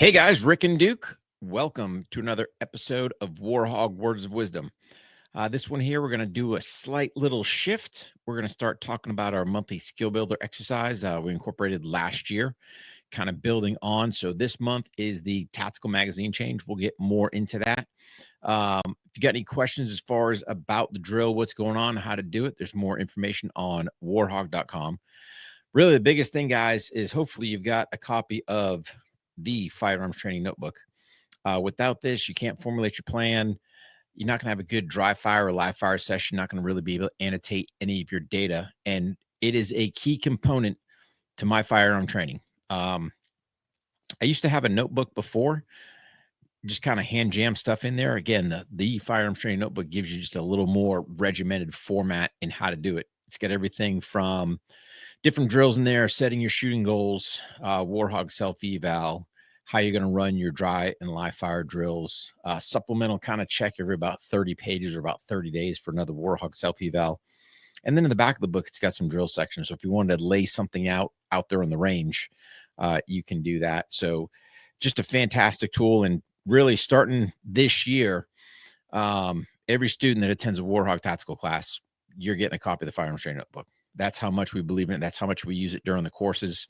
Hey guys, Rick and Duke. Welcome to another episode of Hogg Words of Wisdom. This one here, we're going to do a slight little shift. We're going to start talking about our monthly skill builder exercise we incorporated last year, kind of building on. So this month is the tactical magazine change. We'll get more into that. If you got any questions as far as about the drill, what's going on, how to do it, there's more information on warhog.com. Really, the biggest thing, guys, is hopefully you've got a copy of the firearms training notebook. Without this, you can't formulate your plan. You're not going to have a good dry fire or live fire session. You're not going to really be able to annotate any of your data. And it is a key component to my firearm training. I used to have a notebook before, just kind of hand jam stuff in there. Again, the firearms training notebook gives you just a little more regimented format in how to do it. It's got everything from different drills in there, setting your shooting goals, Warhog self-eval, how you're going to run your dry and live fire drills, supplemental kind of check every about 30 pages or about 30 days for another Warhog self-eval. And then in the back of the book, it's got some drill sections. So if you wanted to lay something out there on the range, you can do that. So just a fantastic tool. And really starting this year, every student that attends a Warhog tactical class, you're getting a copy of the firearms training notebook. That's how much we believe in it. That's how much we use it during the courses.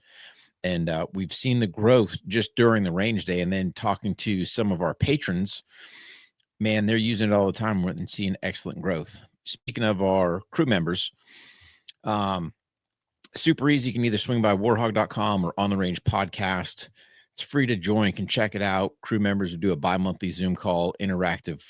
And we've seen the growth just during the range day. And then talking to some of our patrons, man, they're using it all the time and seeing excellent growth. Speaking of our crew members, super easy. You can either swing by warhog.com or On the Range podcast. It's free to join. You can check it out. Crew members will do a bi-monthly Zoom call, interactive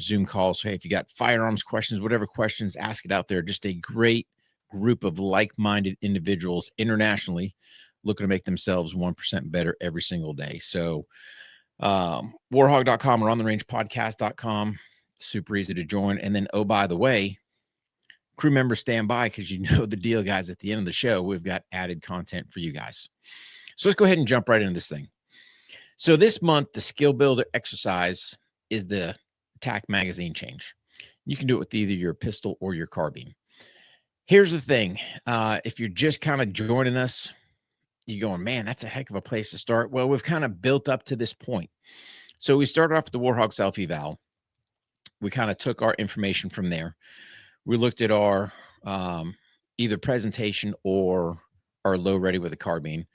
Zoom call. So, hey, if you got firearms questions, whatever questions, ask it out there. Just a great group of like-minded individuals internationally looking to make themselves 1% better every single day. So, warhog.com or ontheRangePodcast.com. Super easy to join. And then, oh, by the way, crew members stand by because you know the deal, guys. At the end of the show, we've got added content for you guys. So let's go ahead and jump right into this thing. So this month, the skill builder exercise is the TAC magazine change. You can do it with either your pistol or your carbine. Here's the thing. If you're just kind of joining us, you're going, man, that's a heck of a place to start. Well, we've kind of built up to this point. So we started off with the Warhog self-eval. We kind of took our information from there. We looked at our either presentation or our low ready with a carbine.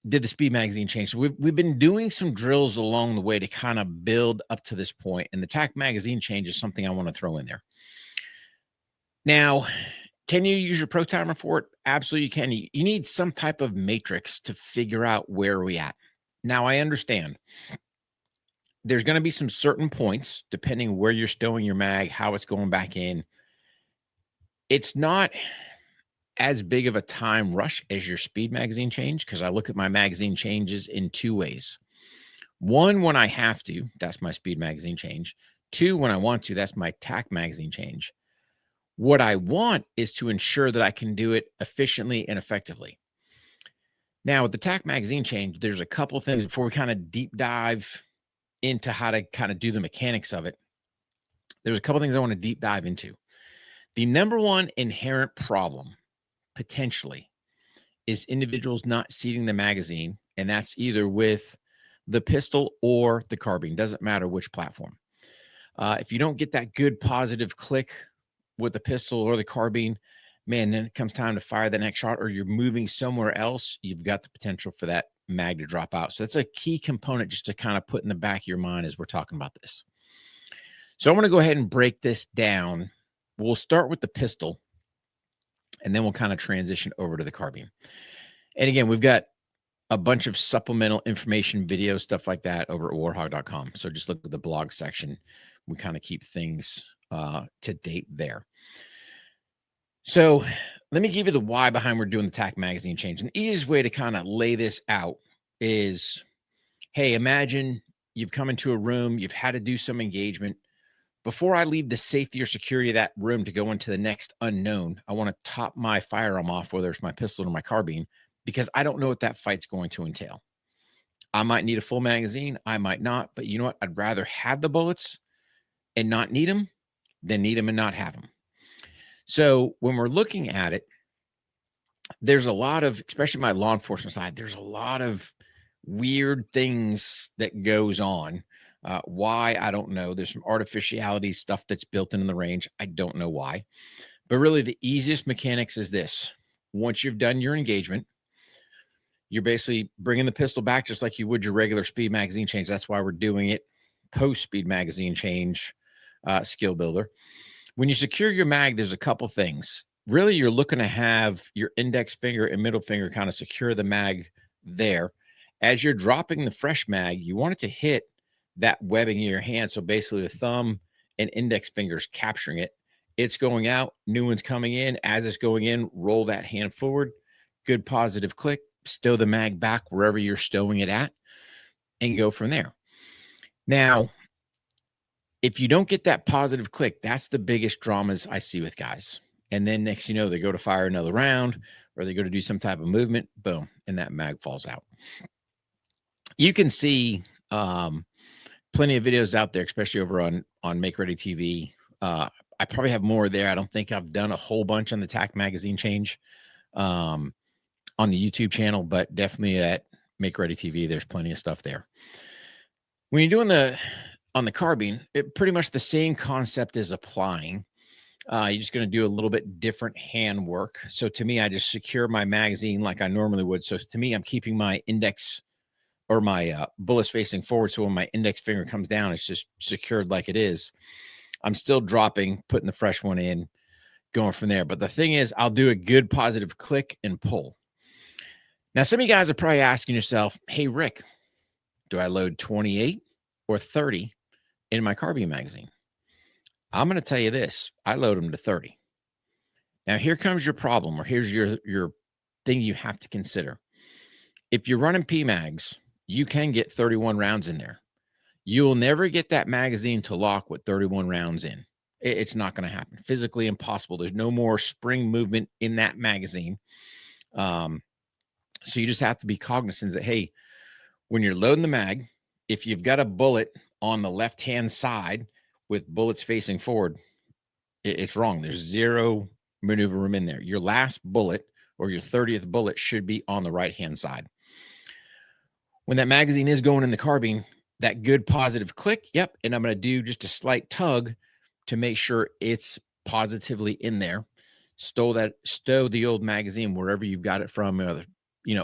Did the speed magazine change. So we've been doing some drills along the way to kind of build up to this point. And the TAC magazine change is something I want to throw in there. Now, can you use your pro timer for it? Absolutely you can. You need some type of matrix to figure out where we're at. Now, I understand there's going to be some certain points, depending where you're stowing your mag, how it's going back in. It's not as big of a time rush as your speed magazine change, because I look at my magazine changes in two ways. One, when I have to, that's my speed magazine change. Two, when I want to, that's my TAC magazine change. What I want is to ensure that I can do it efficiently and effectively. Now, with the TAC magazine change, there's a couple of things before we kind of deep dive into how to kind of do the mechanics of it. There's a couple of things I want to deep dive into. The number one inherent problem potentially is individuals not seating the magazine, and that's either with the pistol or the carbine. Doesn't matter which platform. If you don't get that good positive click with the pistol or the carbine, man, then it comes time to fire the next shot, or you're moving somewhere else, you've got the potential for that mag to drop out. So that's a key component just to kind of put in the back of your mind as we're talking about this. So I want to go ahead and break this down. We'll start with the pistol, and then we'll kind of transition over to the carbine. And again, we've got a bunch of supplemental information, video, stuff like that over at warhog.com. So just look at the blog section. We kind of keep things to date there. So let me give you the why behind we're doing the TAC magazine change. And the easiest way to kind of lay this out is, hey, imagine you've come into a room, you've had to do some engagement. Before I leave the safety or security of that room to go into the next unknown, I want to top my firearm off, whether it's my pistol or my carbine, because I don't know what that fight's going to entail. I might need a full magazine. I might not. But you know what? I'd rather have the bullets and not need them than need them and not have them. So when we're looking at it, there's a lot of, especially my law enforcement side, there's a lot of weird things that goes on. Why, I don't know. There's some artificiality stuff that's built into the range. I don't know why. But really, the easiest mechanics is this. Once you've done your engagement, you're basically bringing the pistol back just like you would your regular speed magazine change. That's why we're doing it post speed magazine change skill builder. When you secure your mag, there's a couple things. Really, you're looking to have your index finger and middle finger kind of secure the mag there. As you're dropping the fresh mag, you want it to hit that webbing in your hand. So basically the thumb and index fingers capturing it. It's going out, new one's coming in. As it's going in, roll that hand forward. Good positive click, stow the mag back wherever you're stowing it at, and go from there. Now, if you don't get that positive click, that's the biggest dramas I see with guys. And then next, they go to fire another round or they go to do some type of movement, boom, and that mag falls out. You can see plenty of videos out there, especially over on Make Ready TV. I probably have more there. I don't think I've done a whole bunch on the TAC magazine change on the YouTube channel, but definitely at Make Ready TV, there's plenty of stuff there. When you're doing on the carbine, pretty much the same concept is applying. You're just going to do a little bit different hand work. So to me, I just secure my magazine like I normally would. So to me, I'm keeping my index or my bullets facing forward. So when my index finger comes down, it's just secured like it is. I'm still dropping, putting the fresh one in, going from there. But the thing is, I'll do a good positive click and pull. Now, some of you guys are probably asking yourself, hey, Rick, do I load 28 or 30 in my carbine magazine? I'm going to tell you this. I load them to 30. Now, here comes your problem, or here's your thing you have to consider. If you're running PMags, you can get 31 rounds in there. You will never get that magazine to lock with 31 rounds in. It's not going to happen. Physically impossible. There's no more spring movement in that magazine. So you just have to be cognizant that, hey, when you're loading the mag, if you've got a bullet on the left-hand side with bullets facing forward, it's wrong. There's zero maneuver room in there. Your last bullet or your 30th bullet should be on the right-hand side. When that magazine is going in the carbine, that good positive click, yep, and I'm going to do just a slight tug to make sure it's positively in there. Stow the old magazine wherever you've got it from,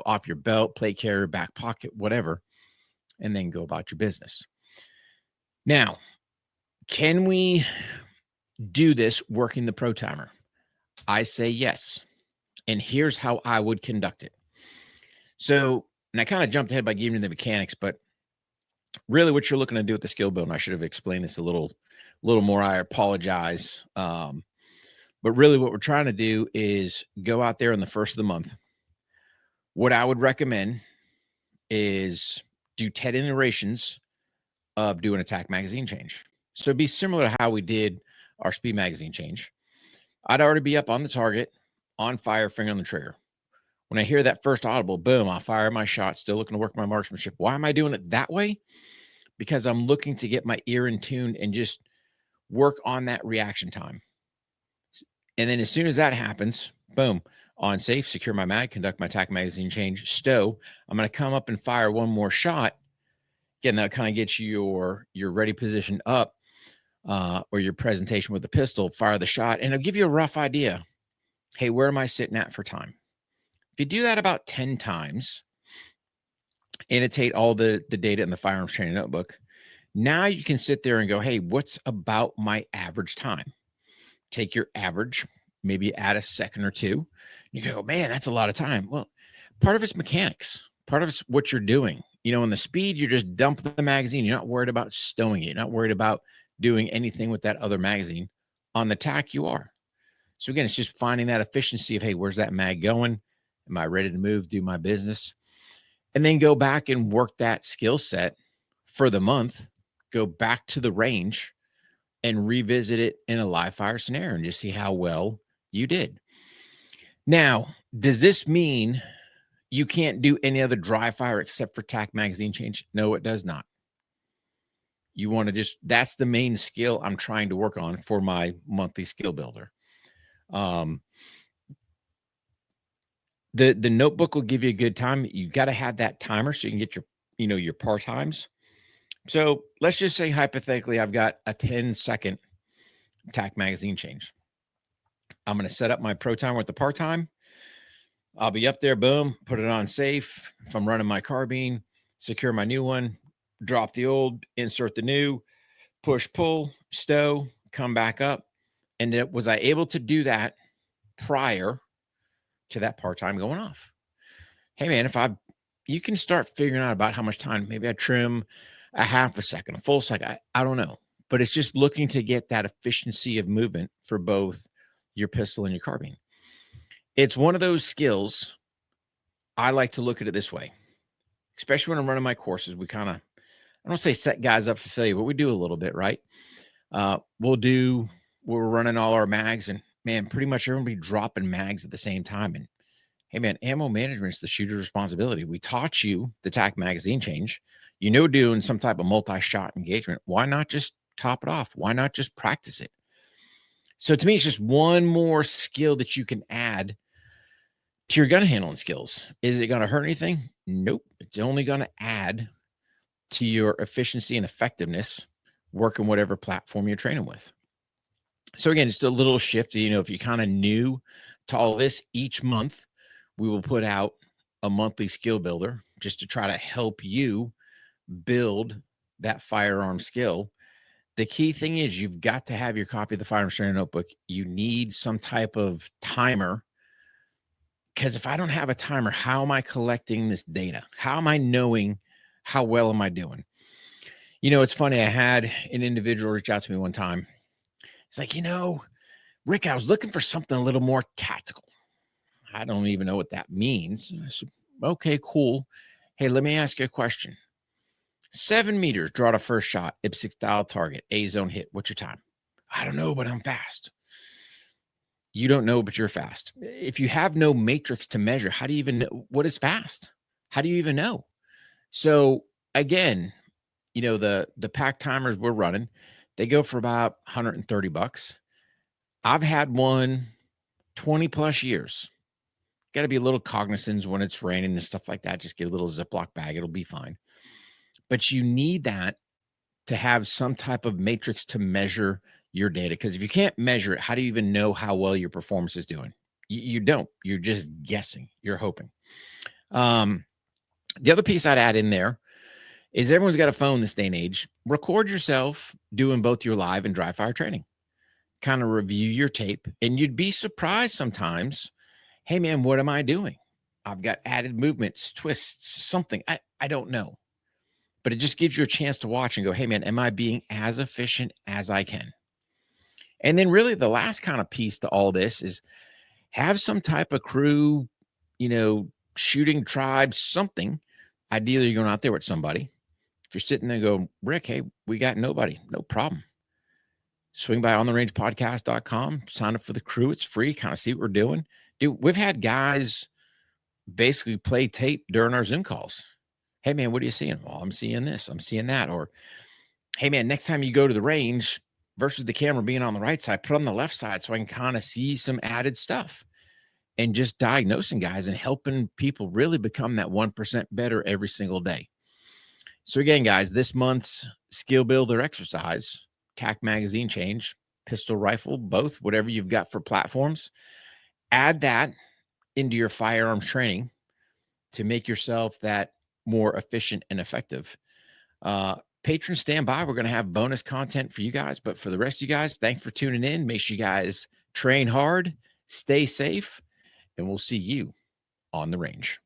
off your belt, plate carrier, back pocket, whatever, and then go about your business. Now, can we do this working the Pro Timer? I say yes. And here's how I would conduct it. So, and I kind of jumped ahead by giving you the mechanics, but really what you're looking to do with the skill build, and I should have explained this a little more, I apologize. But really what we're trying to do is go out there in the first of the month. What I would recommend is do 10 iterations of doing a TAC magazine change. So it'd be similar to how we did our speed magazine change. I'd already be up on the target, on fire, finger on the trigger. When I hear that first audible, boom, I'll fire my shot, still looking to work my marksmanship. Why am I doing it that way? Because I'm looking to get my ear in tune and just work on that reaction time. And then as soon as that happens, boom, on safe, secure my mag, conduct my TAC magazine change, stow. I'm going to come up and fire one more shot. Again, that kind of gets you your ready position up, or your presentation with the pistol, fire the shot, and it'll give you a rough idea. Hey, where am I sitting at for time? If you do that about 10 times, annotate all the data in the firearms training notebook, now you can sit there and go, hey, what's about my average time? Take your average, maybe add a second or two. You go, man, that's a lot of time. Well, part of it's mechanics. Part of it's what you're doing. In the speed, you just dump the magazine. You're not worried about stowing it. You're not worried about doing anything with that other magazine. On the TAC, you are. So again, it's just finding that efficiency of, hey, where's that mag going? Am I ready to move, do my business? And then go back and work that skill set for the month, go back to the range and revisit it in a live fire scenario and just see how well you did. Now, does this mean you can't do any other dry fire except for TAC magazine change? No, it does not. You want to that's the main skill I'm trying to work on for my monthly skill builder. The notebook will give you a good time. You got to have that timer so you can get your your par times. So let's just say hypothetically, I've got a 10-second tack magazine change. I'm going to set up my pro timer with the par time. I'll be up there, boom, put it on safe. If I'm running my carbine, secure my new one, drop the old, insert the new, push, pull, stow, come back up. And was I able to do that prior to that par time going off? Hey, man, you can start figuring out about how much time, maybe I trim a half a second, a full second. I don't know, but it's just looking to get that efficiency of movement for both your pistol and your carbine. It's one of those skills. I like to look at it this way, especially when I'm running my courses. We kind of, I don't say set guys up for failure, but we do a little bit, right? We're running all our mags, and man, pretty much everybody dropping mags at the same time. And hey, man, ammo management is the shooter's responsibility. We taught you the tack magazine change. Doing some type of multi-shot engagement. Why not just top it off? Why not just practice it? So to me, it's just one more skill that you can add to your gun handling skills. Is it going to hurt anything? Nope. It's only going to add to your efficiency and effectiveness working whatever platform you're training with. So again, just a little shift. If you're kind of new to all this, each month we will put out a monthly skill builder just to try to help you build that firearm skill. The key thing is you've got to have your copy of the Firearms Training Notebook. You need some type of timer, because if I don't have a timer, how am I collecting this data? How am I knowing how well am I doing? It's funny. I had an individual reach out to me one time. It's like, Rick, I was looking for something a little more tactical. I don't even know what that means. I said, okay, cool. Hey, let me ask you a question. 7 meters, draw the first shot, IPSC style target, A zone hit. What's your time? I don't know, but I'm fast. You don't know, but you're fast. If you have no matrix to measure, how do you even know what is fast? How do you even know? So again, the pack timers we're running, they go for about $130. I've had one 20 plus years. Got to be a little cognizant when it's raining and stuff like that. Just get a little Ziploc bag. It'll be fine. But you need that to have some type of matrix to measure your data. Because if you can't measure it, how do you even know how well your performance is doing? You don't. You're just guessing. You're hoping. The other piece I'd add in there is everyone's got a phone this day and age. Record yourself doing both your live and dry fire training. Kind of review your tape, and you'd be surprised sometimes. Hey, man, what am I doing? I've got added movements, twists, something. I don't know. But it just gives you a chance to watch and go, hey, man, am I being as efficient as I can? And then really the last kind of piece to all this is have some type of crew, shooting tribe, something. Ideally, you're going out there with somebody. If you're sitting there going, Rick, hey, we got nobody, no problem. Swing by ontherangepodcast.com, sign up for the crew. It's free, kind of see what we're doing. Dude, we've had guys basically play tape during our Zoom calls. Hey, man, what are you seeing? Well, I'm seeing this. I'm seeing that. Or, hey, man, next time you go to the range versus the camera being on the right side, put on the left side so I can kind of see some added stuff. And just diagnosing guys and helping people really become that 1% better every single day. So again, guys, this month's skill builder exercise, tack magazine change, pistol rifle, both, whatever you've got for platforms, add that into your firearms training to make yourself that more efficient and effective. Patrons, stand by. We're going to have bonus content for you guys. But for the rest of you guys, thanks for tuning in. Make sure you guys train hard, stay safe, and we'll see you on the range.